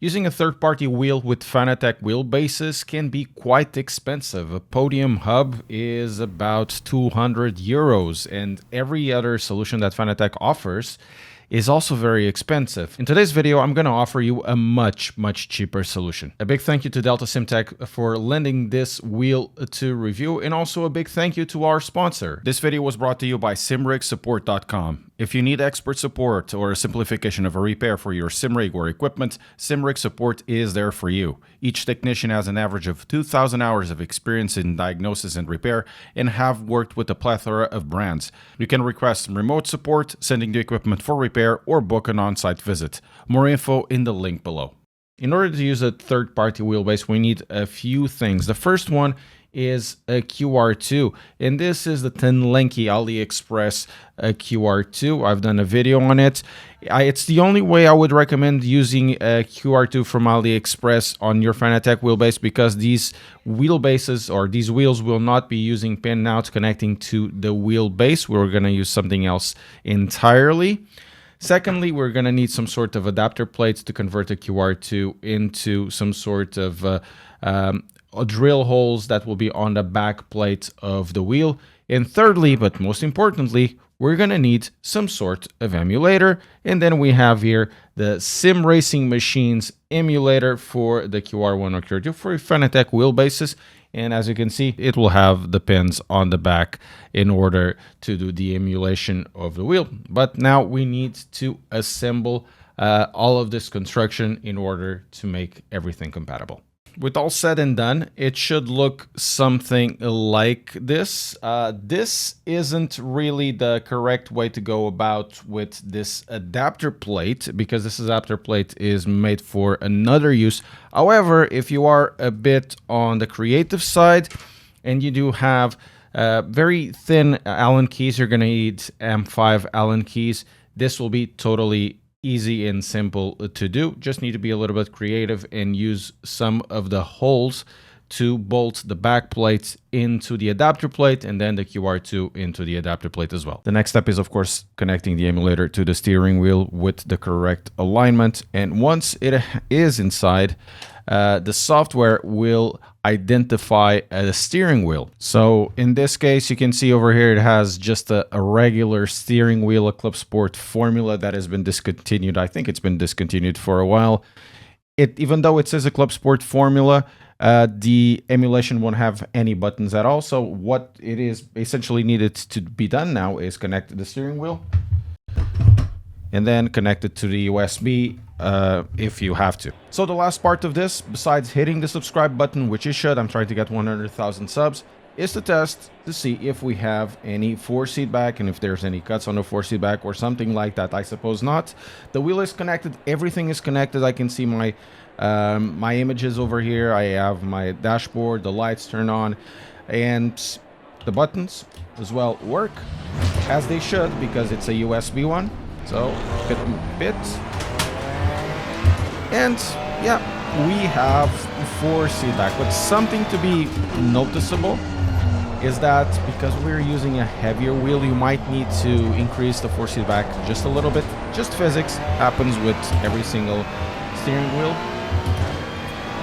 Using a third-party wheel with Fanatec wheelbases can be quite expensive. A podium hub is about 200 euros, and every other solution that Fanatec offers is also very expensive. In today's video, I'm going to offer you a much cheaper solution. A big thank you to Delta SimTech for lending this wheel to review, and also a big thank you to our sponsor. This video was brought to you by simrigsupport.com. If you need expert support or a simplification of a repair for your SimRig or equipment, SimRig Support is there for you. Each technician has an average of 2,000 hours of experience in diagnosis and repair and have worked with a plethora of brands. You can request remote support, sending the equipment for repair, or book an on-site visit. More info in the link below. In order to use a third-party wheelbase, we need a few things. The first one is a QR2, and this is the Tenlenki AliExpress QR2. I've done a video on it. It's the only way I would recommend using a QR2 from AliExpress on your Fanatec wheelbase, because these wheelbases or these wheels will not be using pinouts connecting to the wheelbase. We're going to use something else entirely. Secondly, we're going to need some sort of adapter plates to convert the QR2 into some sort of drill holes that will be on the back plate of the wheel. And thirdly, but most importantly, we're going to need some sort of emulator. And then we have here the Sim Racing Machines emulator for the QR1 or QR2 for Fanatec wheelbases. And as you can see, it will have the pins on the back in order to do the emulation of the wheel. But now we need to assemble all of this construction in order to make everything compatible. With all said and done, it should look something like this. This isn't really the correct way to go about with this adapter plate, because this adapter plate is made for another use. However, if you are a bit on the creative side and you do have very thin Allen keys, you're going to need M5 Allen keys. This will be totally easy and simple to do. Just need to be a little bit creative and use some of the holes to bolt the back plate into the adapter plate and then the QR2 into the adapter plate as well. The next step is, of course, connecting the emulator to the steering wheel with the correct alignment. And once it is inside, the software will identify a steering wheel. So in this case, you can see over here, it has just a regular steering wheel, a Club Sport formula that has been discontinued. I think it's been discontinued for a while. Even though it says a Club Sport formula, the emulation won't have any buttons at all. So what it is essentially needed to be done now is connect the steering wheel and then connect it to the USB if you have to. So the last part of this, besides hitting the subscribe button, which you should, I'm trying to get 100,000 subs, is to test to see if we have any force feedback and if there's any cuts on the force feedback or something like that. I suppose not. The wheel is connected, everything is connected. I can see my my images over here. I have my dashboard, the lights turn on, and the buttons as well work as they should, because it's a USB one. So get them a bit. And yeah, we have force feedback. But something to be noticeable is that because we're using a heavier wheel, you might need to increase the force feedback just a little bit. Just physics, happens with every single steering wheel.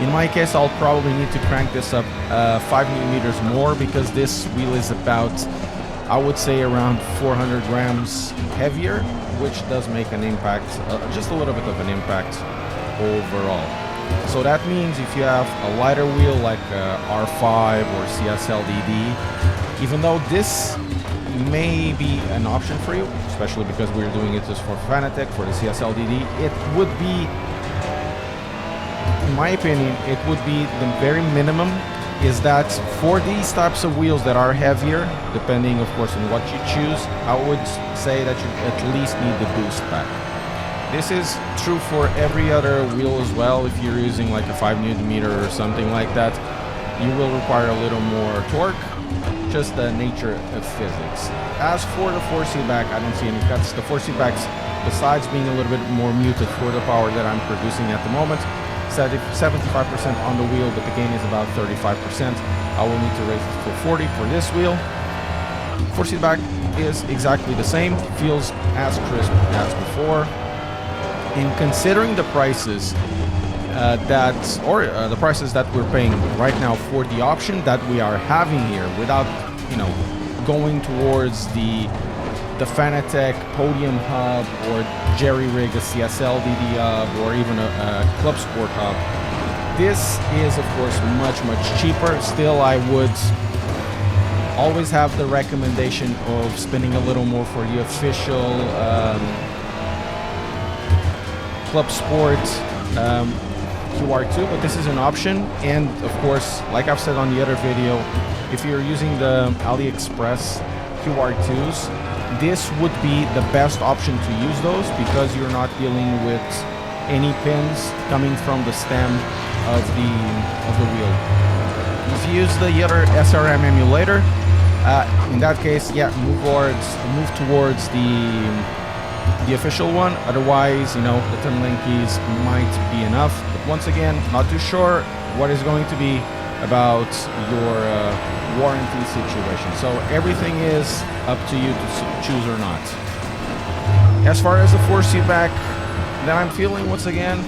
In my case, I'll probably need to crank this up 5 millimeters more, because this wheel is about, I would say, around 400 grams heavier, which does make an impact, just a little bit of an impact overall. So that means if you have a lighter wheel like R5 or CSLDD, even though this may be an option for you, especially because we're doing it just for Fanatec, for the CSLDD, it would be, in my opinion, it would be the very minimum, is that for these types of wheels that are heavier, depending of course on what you choose, I would say that you at least need the boost pack. This is true for every other wheel as well. If you're using like a 5 Nm or something like that, you will require a little more torque, just the nature of physics. As for the force feedback, I don't see any cuts. The force feedbacks, besides being a little bit more muted for the power that I'm producing at the moment, 75% on the wheel, but the gain is about 35%. I will need to raise it for 40 for this wheel. Force feedback is exactly the same, feels as crisp as before. In considering the prices the prices that we're paying right now for the option that we are having here, without, you know, going towards the Fanatec Podium Hub or jerry rig a CSL DD hub or even a Club Sport hub. This is of course much cheaper. Still, I would always have the recommendation of spending a little more for the official Club Sport QR2, but this is an option. And of course, like I've said on the other video, if you're using the AliExpress QR2s, this would be the best option to use those, because you're not dealing with any pins coming from the stem of the wheel. If you use the other SRM emulator, in that case, yeah, move towards the official one. Otherwise, you know, the turn lane keys might be enough. But once again, not too sure what is going to be about your warranty situation. So everything is up to you to choose or not. As far as the force feedback that I'm feeling, once again,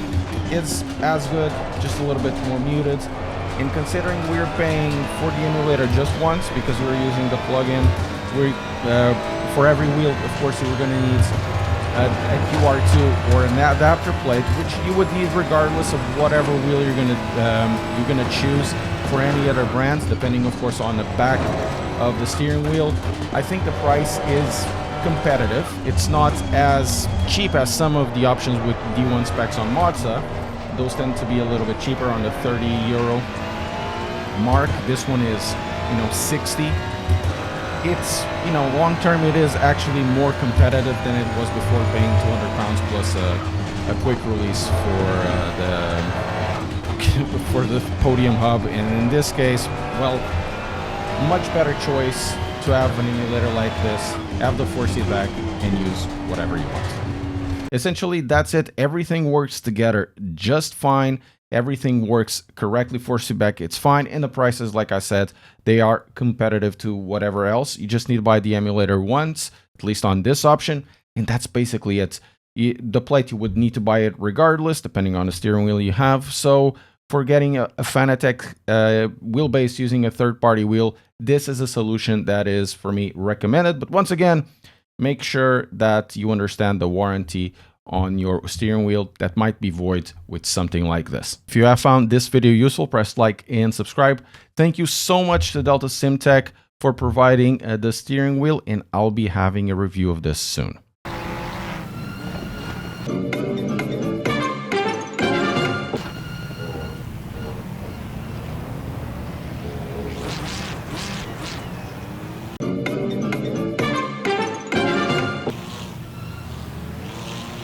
it's as good, just a little bit more muted. And considering we're paying for the emulator just once, because we're using the plugin, for every wheel, of course, you're going to need a QR2 or an adapter plate, which you would need regardless of whatever wheel you're gonna choose for any other brands, depending, of course, on the back of the steering wheel. I think the price is competitive. It's not as cheap as some of the options with D1 specs on Mazda. Those tend to be a little bit cheaper, on the 30 euro mark. This one is, you know, 60. It's, you know, long term it is actually more competitive than it was before, paying 200 pounds plus a quick release for the Podium hub. And in this case, well, much better choice to have an emulator like this, have the force feedback, and use whatever you want. Essentially, that's it. Everything works together just fine. Everything works correctly. Force feedback, it's fine. And the prices, like I said, they are competitive to whatever else. You just need to buy the emulator once, at least on this option. And that's basically it. The plate, you would need to buy it regardless, depending on the steering wheel you have. So for getting a Fanatec wheelbase using a third-party wheel, this is a solution that is, for me, recommended. But once again, make sure that you understand the warranty on your steering wheel that might be void with something like this. If you have found this video useful, press like and subscribe. Thank you so much to Delta SimTech for providing the steering wheel, and I'll be having a review of this soon.